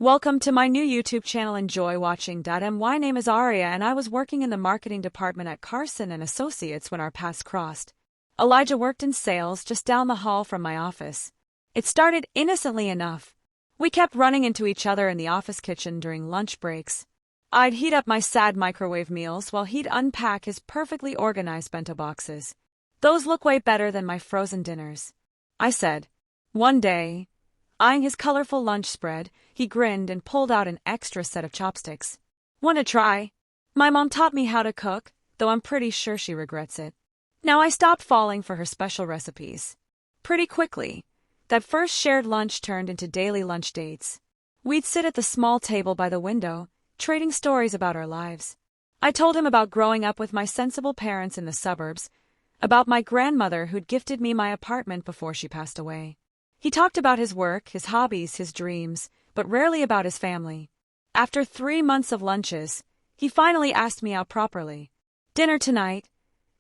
Welcome to my new YouTube channel. Enjoy watching. My name is Aria and I was working in the marketing department at Carson and Associates when our paths crossed. Elijah worked in sales just down the hall from my office. It started innocently enough. We kept running into each other in the office kitchen during lunch breaks. I'd heat up my sad microwave meals while he'd unpack his perfectly organized bento boxes. Those look way better than my frozen dinners, I said. One day, eyeing his colorful lunch spread, he grinned and pulled out an extra set of chopsticks. "Want to try? My mom taught me how to cook, though I'm pretty sure she regrets it." Now I stopped falling for her special recipes. Pretty quickly, that first shared lunch turned into daily lunch dates. We'd sit at the small table by the window, trading stories about our lives. I told him about growing up with my sensible parents in the suburbs, about my grandmother who'd gifted me my apartment before she passed away. He talked about his work, his hobbies, his dreams, but rarely about his family. After 3 months of lunches, he finally asked me out properly. "Dinner tonight?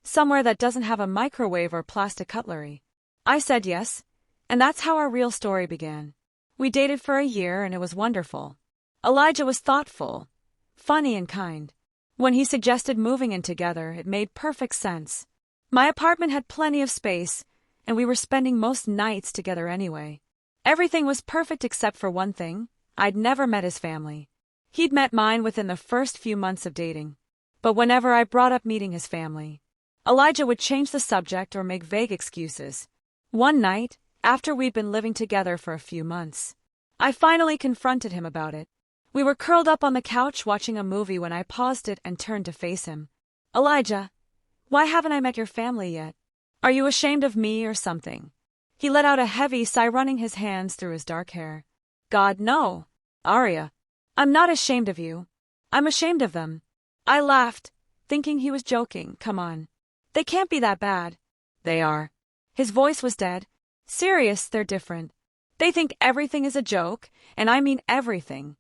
Somewhere that doesn't have a microwave or plastic cutlery." I said yes, and that's how our real story began. We dated for a year and it was wonderful. Elijah was thoughtful, funny and kind. When he suggested moving in together, it made perfect sense. My apartment had plenty of space, and we were spending most nights together anyway. Everything was perfect except for one thing: I'd never met his family. He'd met mine within the first few months of dating. But whenever I brought up meeting his family, Elijah would change the subject or make vague excuses. One night, after we'd been living together for a few months, I finally confronted him about it. We were curled up on the couch watching a movie when I paused it and turned to face him. "Elijah, why haven't I met your family yet? Are you ashamed of me or something?" He let out a heavy sigh, running his hands through his dark hair. "God, no, Aria. I'm not ashamed of you. I'm ashamed of them." I laughed, thinking he was joking. "Come on. They can't be that bad." "They are." His voice was dead. "Serious, they're different. They think everything is a joke, and I mean everything.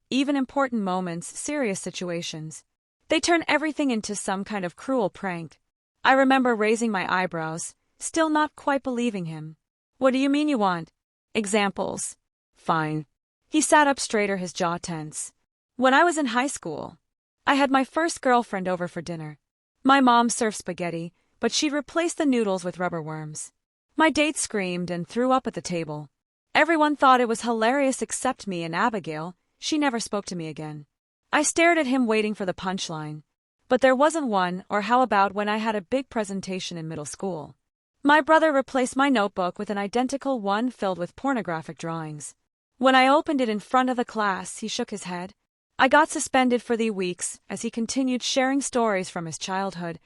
Even important moments, serious situations. They turn everything into some kind of cruel prank." I remember raising my eyebrows, still not quite believing him. "What do you mean you want examples?" "Fine." He sat up straighter, his jaw tense. "When I was in high school, I had my first girlfriend over for dinner. My mom served spaghetti, but she'd replaced the noodles with rubber worms. My date screamed and threw up at the table. Everyone thought it was hilarious except me and Abigail. She never spoke to me again." I stared at him, waiting for the punchline. But there wasn't one. Or how about when I had a big presentation in middle school? My brother replaced my notebook with an identical one filled with pornographic drawings. When I opened it in front of the class, he shook his head. I got suspended for the weeks as he continued sharing stories from his childhood,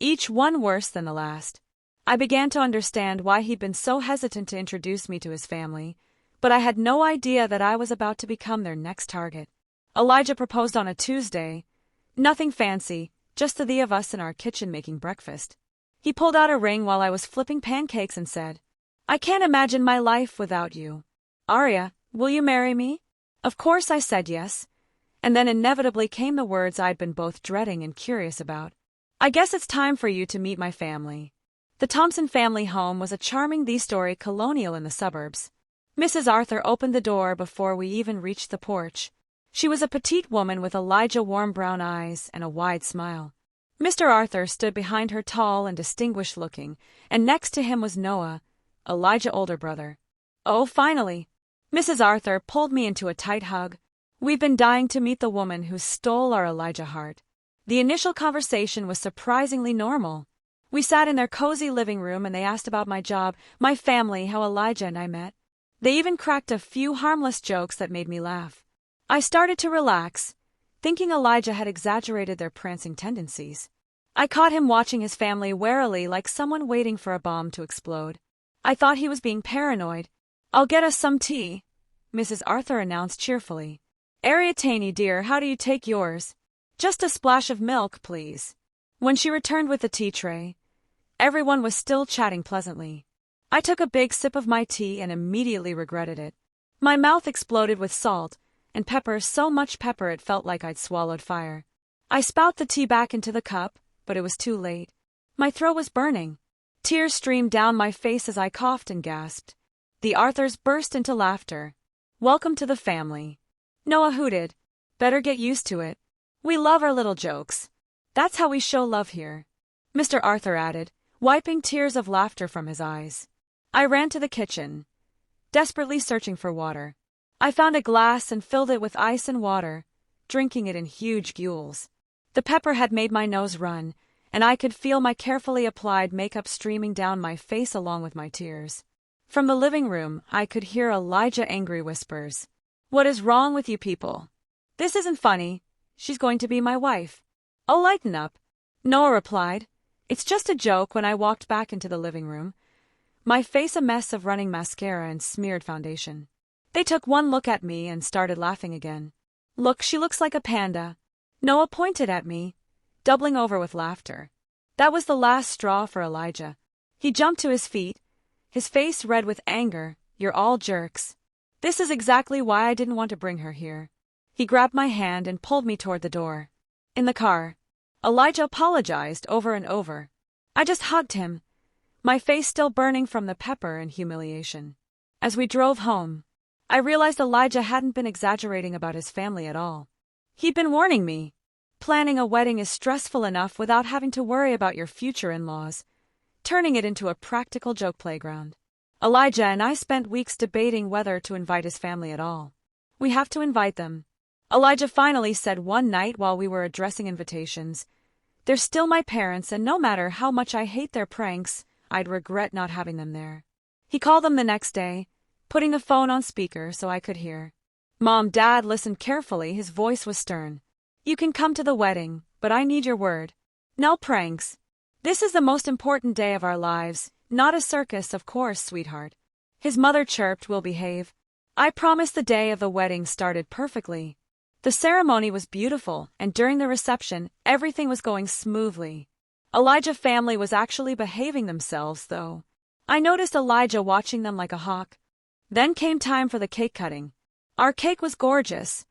each one worse than the last. I began to understand why he'd been so hesitant to introduce me to his family, but I had no idea that I was about to become their next target. Elijah proposed on a Tuesday. Nothing fancy, just the of us in our kitchen making breakfast. He pulled out a ring while I was flipping pancakes and said, "I can't imagine my life without you. Aria, will you marry me?" Of course I said yes, and then inevitably came the words I'd been both dreading and curious about. "I guess it's time for you to meet my family." The Thompson family home was a charming three-story colonial in the suburbs. Mrs. Arthur opened the door before we even reached the porch. She was a petite woman with Elijah warm brown eyes and a wide smile. Mr. Arthur stood behind her, tall and distinguished-looking, and next to him was Noah, Elijah's older brother. "Oh, finally." Mrs. Arthur pulled me into a tight hug. "We've been dying to meet the woman who stole our Elijah heart." The initial conversation was surprisingly normal. We sat in their cozy living room and they asked about my job, my family, how Elijah and I met. They even cracked a few harmless jokes that made me laugh. I started to relax, thinking Elijah had exaggerated their prancing tendencies. I caught him watching his family warily, like someone waiting for a bomb to explode. I thought he was being paranoid. "I'll get us some tea," Mrs. Arthur announced cheerfully. "Ariatani, dear, how do you take yours?" "Just a splash of milk, please." When she returned with the tea tray, everyone was still chatting pleasantly. I took a big sip of my tea and immediately regretted it. My mouth exploded with salt and pepper, so much pepper it felt like I'd swallowed fire. I spout the tea back into the cup, but it was too late. My throat was burning. Tears streamed down my face as I coughed and gasped. The Arthurs burst into laughter. "Welcome to the family," Noah hooted. Better get used to it. We love our little jokes. That's how we show love here. Mr. Arthur added, wiping tears of laughter from his eyes. I ran to the kitchen, desperately searching for water. I found a glass and filled it with ice and water, drinking it in huge gulps. The pepper had made my nose run, and I could feel my carefully applied makeup streaming down my face along with my tears. From the living room, I could hear Elijah's angry whispers. What is wrong with you people? This isn't funny. She's going to be my wife. Oh, lighten up. Noah replied. It's just a joke. When I walked back into the living room, my face a mess of running mascara and smeared foundation. They took one look at me and started laughing again. Look, she looks like a panda. Noah pointed at me, doubling over with laughter. That was the last straw for Elijah. He jumped to his feet, his face red with anger. You're all jerks. This is exactly why I didn't want to bring her here. He grabbed my hand and pulled me toward the door. In the car, Elijah apologized over and over. I just hugged him, my face still burning from the pepper and humiliation. As we drove home, I realized Elijah hadn't been exaggerating about his family at all. He'd been warning me. Planning a wedding is stressful enough without having to worry about your future in-laws, turning it into a practical joke playground. Elijah and I spent weeks debating whether to invite his family at all. We have to invite them, Elijah finally said one night while we were addressing invitations. They're still my parents, and no matter how much I hate their pranks, I'd regret not having them there. He called them the next day, putting the phone on speaker so I could hear. Mom, Dad listened carefully. His voice was stern. You can come to the wedding, but I need your word. No pranks. This is the most important day of our lives, not a circus, of course, sweetheart. His mother chirped, we'll behave. I promise. The day of the wedding started perfectly. The ceremony was beautiful, and during the reception, everything was going smoothly. Elijah's family was actually behaving themselves, though. I noticed Elijah watching them like a hawk. Then came time for the cake cutting. Our cake was gorgeous.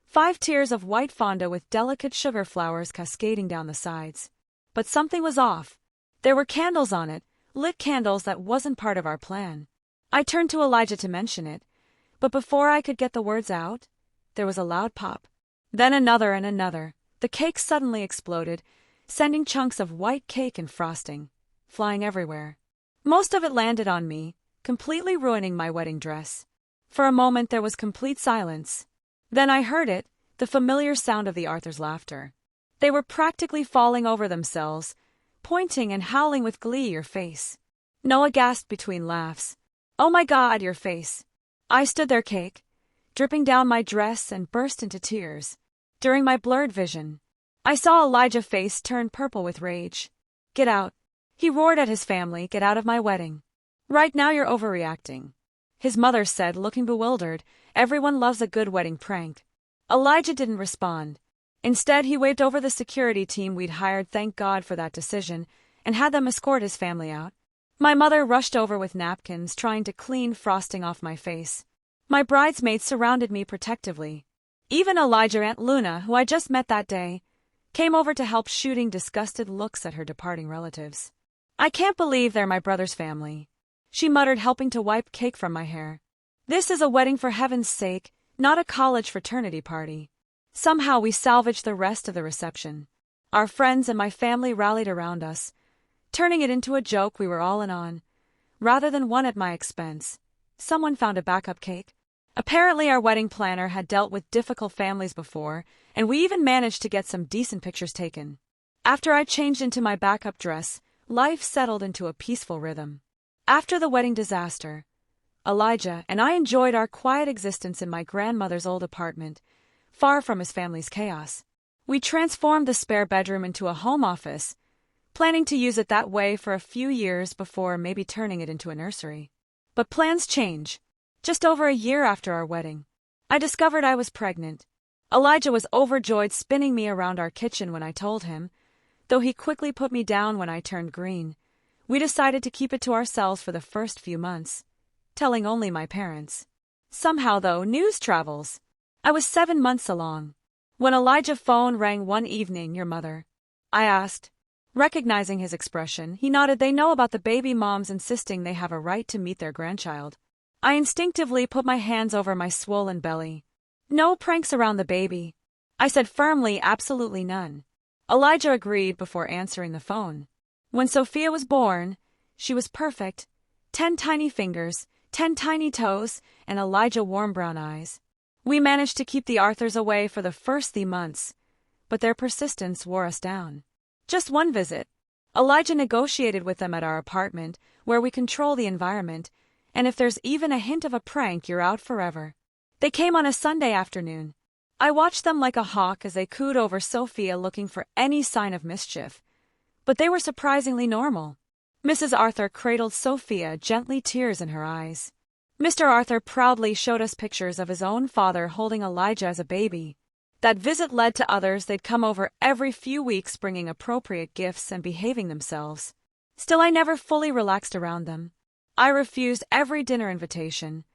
5 tiers of white fondant with delicate sugar flowers cascading down the sides. But something was off. There were candles on it, lit candles that wasn't part of our plan. I turned to Elijah to mention it, but before I could get the words out, there was a loud pop. Then another and another. The cake suddenly exploded, sending chunks of white cake and frosting flying everywhere. Most of it landed on me, completely ruining my wedding dress. For a moment there was complete silence. Then I heard it, the familiar sound of the Arthur's laughter. They were practically falling over themselves, pointing and howling with glee. Your face. Noah gasped between laughs. Oh my God, your face. I stood there, cake dripping down my dress, and burst into tears. During my blurred vision, I saw Elijah's face turn purple with rage. Get out. He roared at his family. Get out of my wedding. Right now you're overreacting. His mother said, looking bewildered. Everyone loves a good wedding prank. Elijah didn't respond. Instead, he waved over the security team we'd hired, thank God for that decision, and had them escort his family out. My mother rushed over with napkins, trying to clean frosting off my face. My bridesmaids surrounded me protectively. Even Elijah's Aunt Luna, who I just met that day, came over to help, shooting disgusted looks at her departing relatives. I can't believe they're my brother's family, she muttered, helping to wipe cake from my hair. This is a wedding, for heaven's sake, not a college fraternity party. Somehow we salvaged the rest of the reception. Our friends and my family rallied around us, turning it into a joke we were all in on, rather than one at my expense. Someone found a backup cake. Apparently our wedding planner had dealt with difficult families before, and we even managed to get some decent pictures taken. After I changed into my backup dress, life settled into a peaceful rhythm. After the wedding disaster, Elijah and I enjoyed our quiet existence in my grandmother's old apartment, far from his family's chaos. We transformed the spare bedroom into a home office, planning to use it that way for a few years before maybe turning it into a nursery. But plans change. Just over a year after our wedding, I discovered I was pregnant. Elijah was overjoyed, spinning me around our kitchen when I told him, though he quickly put me down when I turned green. We decided to keep it to ourselves for the first few months, telling only my parents. Somehow, though, news travels. I was 7 months along when Elijah's phone rang one evening. Your mother? I asked. Recognizing his expression, he nodded. They know about the baby moms insisting they have a right to meet their grandchild. I instinctively put my hands over my swollen belly. No pranks around the baby. I said firmly, absolutely none. Elijah agreed before answering the phone. When Sophia was born, she was perfect. 10 tiny fingers, 10 tiny toes, and Elijah warm brown eyes. We managed to keep the Arthurs away for the first 3 months, but their persistence wore us down. Just one visit. Elijah negotiated with them at our apartment, where we control the environment, and if there's even a hint of a prank, you're out forever. They came on a Sunday afternoon. I watched them like a hawk as they cooed over Sophia looking for any sign of mischief. But they were surprisingly normal. Mrs. Arthur cradled Sophia, gently, tears in her eyes. Mr. Arthur proudly showed us pictures of his own father holding Elijah as a baby. That visit led to others. They'd come over every few weeks bringing appropriate gifts and behaving themselves. Still, I never fully relaxed around them. I refused every dinner invitation,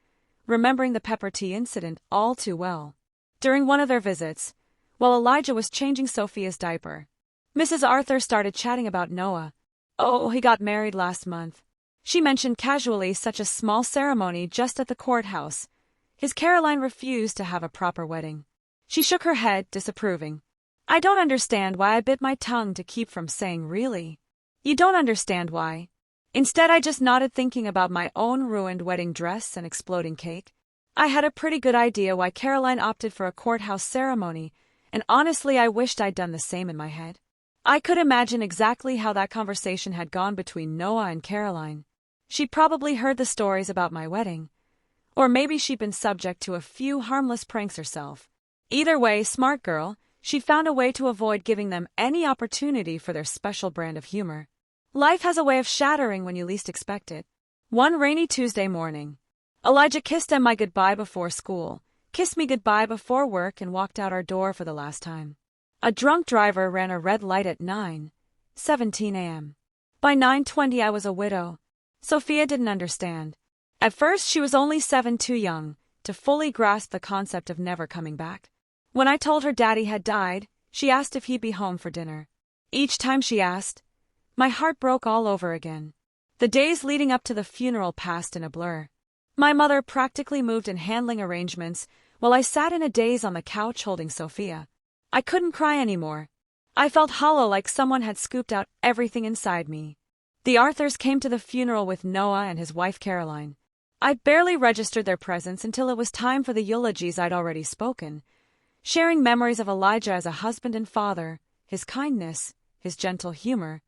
remembering the pepper tea incident all too well. During one of their visits, while Elijah was changing Sophia's diaper, Mrs. Arthur started chatting about Noah. Oh, he got married last month. She mentioned casually such a small ceremony just at the courthouse. His Caroline refused to have a proper wedding. She shook her head, disapproving. I don't understand why. I bit my tongue to keep from saying really. You don't understand why. Instead, I just nodded, thinking about my own ruined wedding dress and exploding cake. I had a pretty good idea why Caroline opted for a courthouse ceremony, and honestly I wished I'd done the same in my head. I could imagine exactly how that conversation had gone between Noah and Caroline. She'd probably heard the stories about my wedding. Or maybe she'd been subject to a few harmless pranks herself. Either way, smart girl, she found a way to avoid giving them any opportunity for their special brand of humor. Life has a way of shattering when you least expect it. One rainy Tuesday morning, Elijah kissed Emma goodbye before school, kissed me goodbye before work, and walked out our door for the last time. A drunk driver ran a red light at 9:17 a.m. By 9:20 I was a widow. Sophia didn't understand. At first she was only 7, too young to fully grasp the concept of never coming back. When I told her Daddy had died, she asked if he'd be home for dinner. Each time she asked, my heart broke all over again. The days leading up to the funeral passed in a blur. My mother practically moved in handling arrangements while I sat in a daze on the couch holding Sophia. I couldn't cry anymore. I felt hollow, like someone had scooped out everything inside me. The Arthurs came to the funeral with Noah and his wife Caroline. I barely registered their presence until it was time for the eulogies I'd already spoken, sharing memories of Elijah as a husband and father, his kindness, his gentle humor,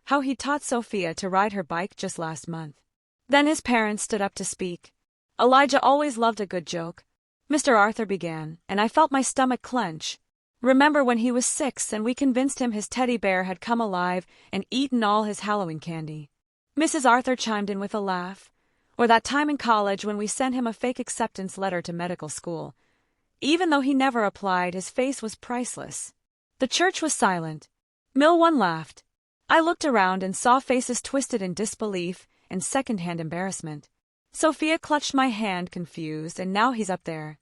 how he taught Sophia to ride her bike just last month. Then his parents stood up to speak. Elijah always loved a good joke. Mr. Arthur began, and I felt my stomach clench. Remember when he was 6 and we convinced him his teddy bear had come alive and eaten all his Halloween candy? Mrs. Arthur chimed in with a laugh. Or that time in college when we sent him a fake acceptance letter to medical school. Even though he never applied, his face was priceless. The church was silent. Milwan laughed. I looked around and saw faces twisted in disbelief and second-hand embarrassment. Sophia clutched my hand, confused, and now he's up there.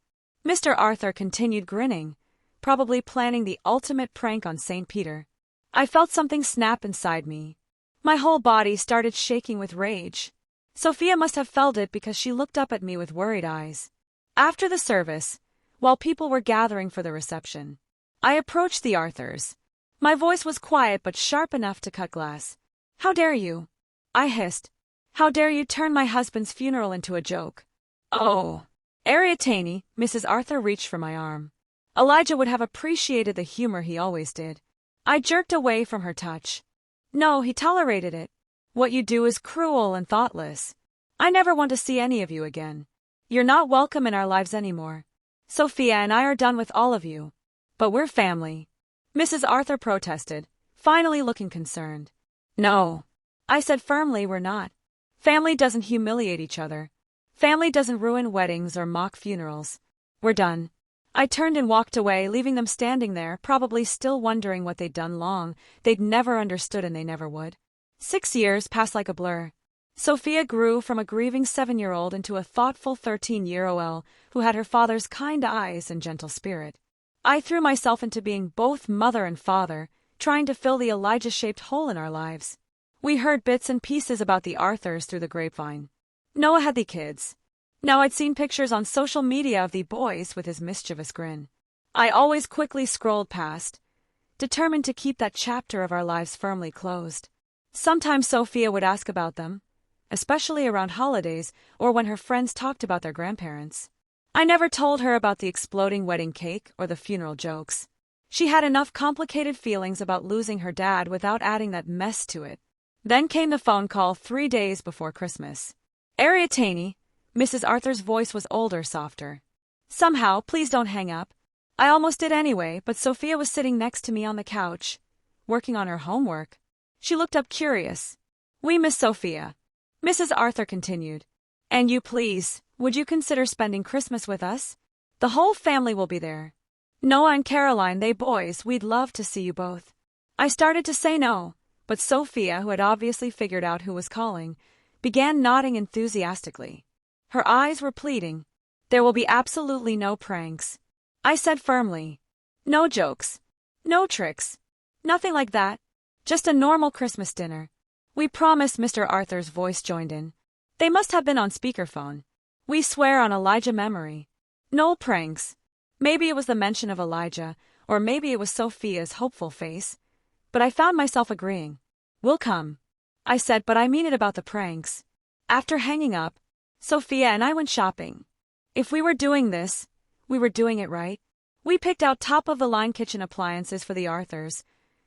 Mr. Arthur continued grinning, probably planning the ultimate prank on St. Peter. I felt something snap inside me. My whole body started shaking with rage. Sophia must have felt it because she looked up at me with worried eyes. After the service, while people were gathering for the reception, I approached the Arthurs. My voice was quiet but sharp enough to cut glass. How dare you? I hissed. How dare you turn my husband's funeral into a joke? Oh, Ariatani, Mrs. Arthur reached for my arm. Elijah would have appreciated the humor, he always did. I jerked away from her touch. No, he tolerated it. What you do is cruel and thoughtless. I never want to see any of you again. You're not welcome in our lives anymore. Sophia and I are done with all of you. But we're family. Mrs. Arthur protested, finally looking concerned. No, I said firmly, we're not. Family doesn't humiliate each other. Family doesn't ruin weddings or mock funerals. We're done. I turned and walked away, leaving them standing there, probably still wondering what they'd done long. They'd never understood and they never would. 6 years passed like a blur. Sophia grew from a grieving 7-year-old into a thoughtful 13-year-old who had her father's kind eyes and gentle spirit. I threw myself into being both mother and father, trying to fill the Elijah-shaped hole in our lives. We heard bits and pieces about the Arthurs through the grapevine. Noah had the kids. Now I'd seen pictures on social media of the boys with his mischievous grin. I always quickly scrolled past, determined to keep that chapter of our lives firmly closed. Sometimes Sophia would ask about them, especially around holidays or when her friends talked about their grandparents. I never told her about the exploding wedding cake or the funeral jokes. She had enough complicated feelings about losing her dad without adding that mess to it. Then came the phone call 3 days before Christmas. Ariatani, Mrs. Arthur's voice was older, softer. Somehow, please don't hang up. I almost did anyway, but Sophia was sitting next to me on the couch, working on her homework. She looked up curious. We miss Sophia. Mrs. Arthur continued. And you please, would you consider spending Christmas with us? The whole family will be there. Noah and Caroline, they boys, we'd love to see you both. I started to say no, but Sophia, who had obviously figured out who was calling, began nodding enthusiastically. Her eyes were pleading. There will be absolutely no pranks. I said firmly. No jokes. No tricks. Nothing like that. Just a normal Christmas dinner. We promise, Mr. Arthur's voice joined in. They must have been on speakerphone. We swear on Elijah memory. No pranks. Maybe it was the mention of Elijah, or maybe it was Sophia's hopeful face. But I found myself agreeing. We'll come. I said, but I mean it about the pranks. After hanging up, Sophia and I went shopping. If we were doing this, we were doing it right. We picked out top-of-the-line kitchen appliances for the Arthurs,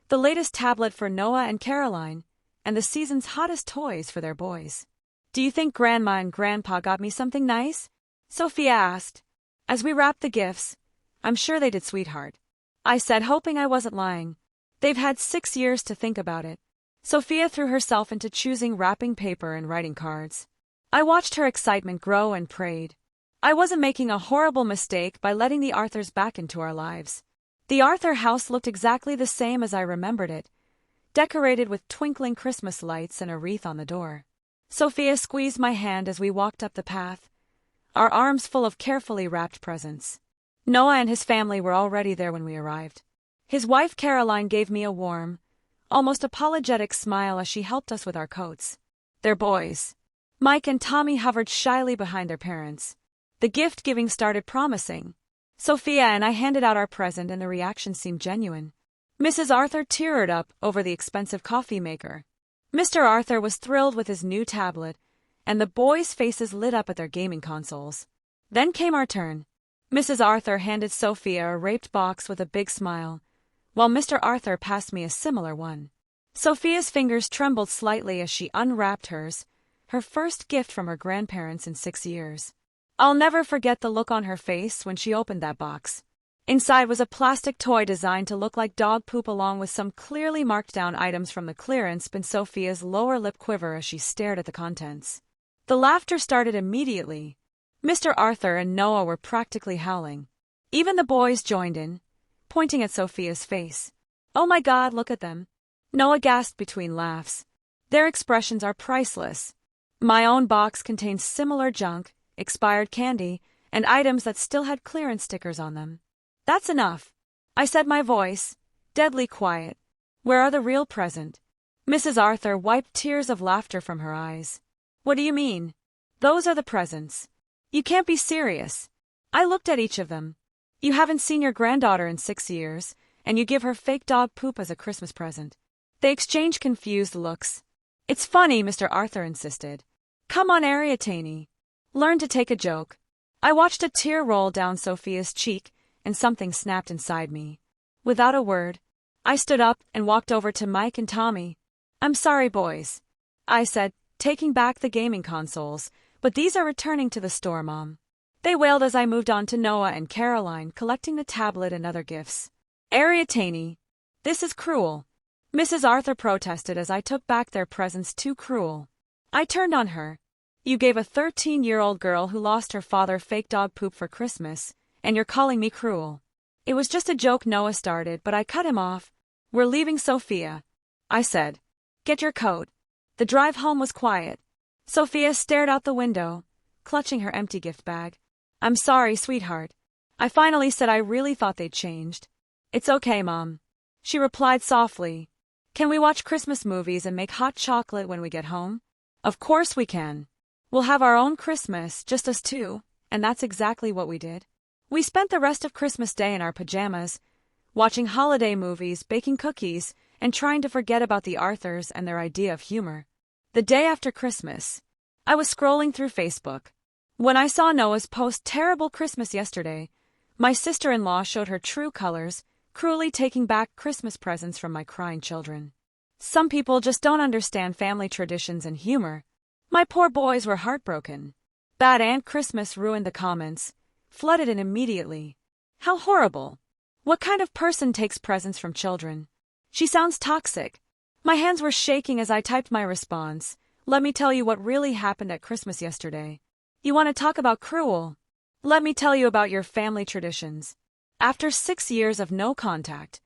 the latest tablet for Noah and Caroline, and the season's hottest toys for their boys. Do you think Grandma and Grandpa got me something nice? Sophia asked. As we wrapped the gifts, I'm sure they did, sweetheart. I said, hoping I wasn't lying. They've had 6 years to think about it. Sophia threw herself into choosing wrapping paper and writing cards. I watched her excitement grow and prayed. I wasn't making a horrible mistake by letting the Arthurs back into our lives. The Arthur house looked exactly the same as I remembered it, decorated with twinkling Christmas lights and a wreath on the door. Sophia squeezed my hand as we walked up the path, our arms full of carefully wrapped presents. Noah and his family were already there when we arrived. His wife Caroline gave me a warm, almost apologetic smile as she helped us with our coats. Their boys, Mike and Tommy, hovered shyly behind their parents. The gift-giving started promising. Sophia and I handed out our present and the reaction seemed genuine. Mrs. Arthur teared up over the expensive coffee maker. Mr. Arthur was thrilled with his new tablet, and the boys' faces lit up at their gaming consoles. Then came our turn. Mrs. Arthur handed Sophia a wrapped box with a big smile, while Mr. Arthur passed me a similar one. Sophia's fingers trembled slightly as she unwrapped hers, her first gift from her grandparents in 6 years. I'll never forget the look on her face when she opened that box. Inside was a plastic toy designed to look like dog poop along with some clearly marked down items from the clearance bin. Sophia's lower lip quivered as she stared at the contents. The laughter started immediately. Mr. Arthur and Noah were practically howling. Even the boys joined in, pointing at Sophia's face. Oh my God, look at them. Noah gasped between laughs. Their expressions are priceless. My own box contained similar junk, expired candy, and items that still had clearance stickers on them. That's enough, I said, my voice deadly quiet. Where are the real present? Mrs. Arthur wiped tears of laughter from her eyes. What do you mean? Those are the presents. You can't be serious. I looked at each of them. You haven't seen your granddaughter in 6 years, and you give her fake dog poop as a Christmas present. They exchanged confused looks. It's funny, Mr. Arthur insisted. Come on, Ariatani. Learn to take a joke. I watched a tear roll down Sophia's cheek, and something snapped inside me. Without a word, I stood up and walked over to Mike and Tommy. I'm sorry, boys, I said, taking back the gaming consoles, but these are returning to the store, Mom. They wailed as I moved on to Noah and Caroline, collecting the tablet and other gifts. Ariatani, this is cruel. Mrs. Arthur protested as I took back their presents. Too cruel. I turned on her. You gave a 13-year-old girl who lost her father fake dog poop for Christmas, and you're calling me cruel. It was just a joke, Noah started, but I cut him off. We're leaving, Sophia, I said. Get your coat. The drive home was quiet. Sophia stared out the window, clutching her empty gift bag. I'm sorry, sweetheart. I finally said. I really thought they'd changed. It's okay, Mom, she replied softly. Can we watch Christmas movies and make hot chocolate when we get home? Of course we can. We'll have our own Christmas, just us two, and that's exactly what we did. We spent the rest of Christmas Day in our pajamas, watching holiday movies, baking cookies, and trying to forget about the Arthurs and their idea of humor. The day after Christmas, I was scrolling through Facebook when I saw Noah's post "Terrible Christmas yesterday." My sister-in-law showed her true colors, cruelly taking back Christmas presents from my crying children. Some people just don't understand family traditions and humor. My poor boys were heartbroken. Bad Aunt Christmas ruined the comments, flooded in immediately. How horrible. What kind of person takes presents from children? She sounds toxic. My hands were shaking as I typed my response. Let me tell you what really happened at Christmas yesterday. You want to talk about cruel? Let me tell you about your family traditions. After 6 years of no contact,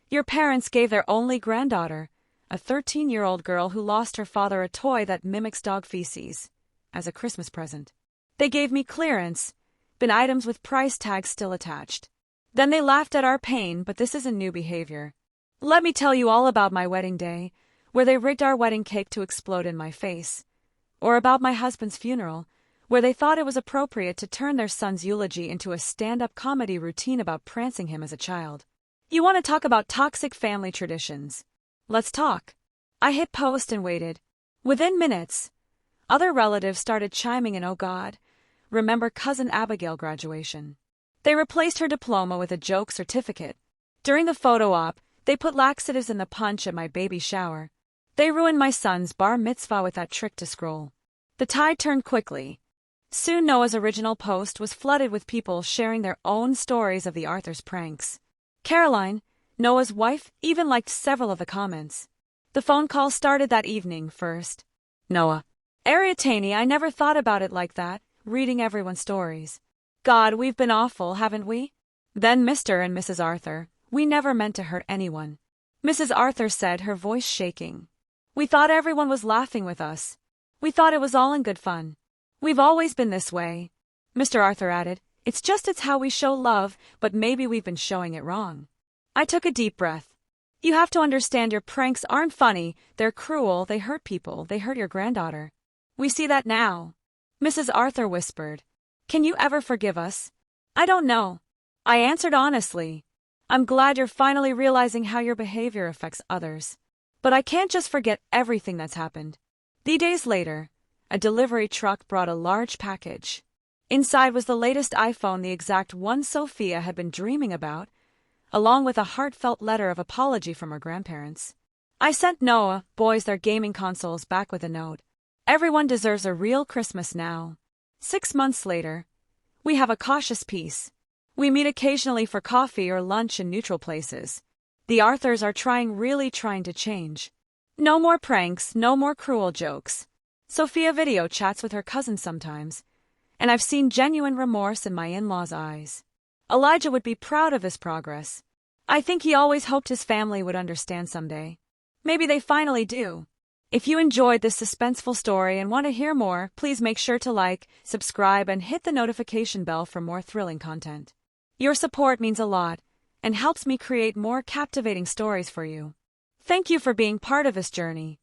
your parents gave their only granddaughter, a 13-year-old girl who lost her father, a toy that mimics dog feces, as a Christmas present. They gave me clearance, bin items with price tags still attached. Then they laughed at our pain, but this isn't new behavior. Let me tell you all about my wedding day, where they rigged our wedding cake to explode in my face. Or about my husband's funeral, where they thought it was appropriate to turn their son's eulogy into a stand-up comedy routine about prancing him as a child. You want to talk about toxic family traditions? Let's talk. I hit post and waited. Within minutes, other relatives started chiming in. Oh God, remember cousin Abigail graduation. They replaced her diploma with a joke certificate. During the photo op, they put laxatives in the punch at my baby shower. They ruined my son's bar mitzvah with that trick to scroll. The tide turned quickly. Soon Noah's original post was flooded with people sharing their own stories of the Arthur's pranks. Caroline, Noah's wife, even liked several of the comments. The phone call started that evening first. Noah. Ariatani, I never thought about it like that, reading everyone's stories. God, we've been awful, haven't we? Then Mr. and Mrs. Arthur, we never meant to hurt anyone. Mrs. Arthur said, her voice shaking. We thought everyone was laughing with us. We thought it was all in good fun. We've always been this way. Mr. Arthur added, it's how we show love, but maybe we've been showing it wrong. I took a deep breath. You have to understand, your pranks aren't funny, they're cruel, they hurt people, they hurt your granddaughter. We see that now. Mrs. Arthur whispered, can you ever forgive us? I don't know. I answered honestly. I'm glad you're finally realizing how your behavior affects others. But I can't just forget everything that's happened. 3 days later, a delivery truck brought a large package. Inside was the latest iPhone, the exact one Sophia had been dreaming about, along with a heartfelt letter of apology from her grandparents. I sent Noah, boys, their gaming consoles back with a note. Everyone deserves a real Christmas now. 6 months later, we have a cautious peace. We meet occasionally for coffee or lunch in neutral places. The Arthurs are really trying to change. No more pranks, no more cruel jokes. Sophia video chats with her cousin sometimes, and I've seen genuine remorse in my in-laws' eyes. Elijah would be proud of his progress. I think he always hoped his family would understand someday. Maybe they finally do. If you enjoyed this suspenseful story and want to hear more, please make sure to like, subscribe, and hit the notification bell for more thrilling content. Your support means a lot and helps me create more captivating stories for you. Thank you for being part of this journey.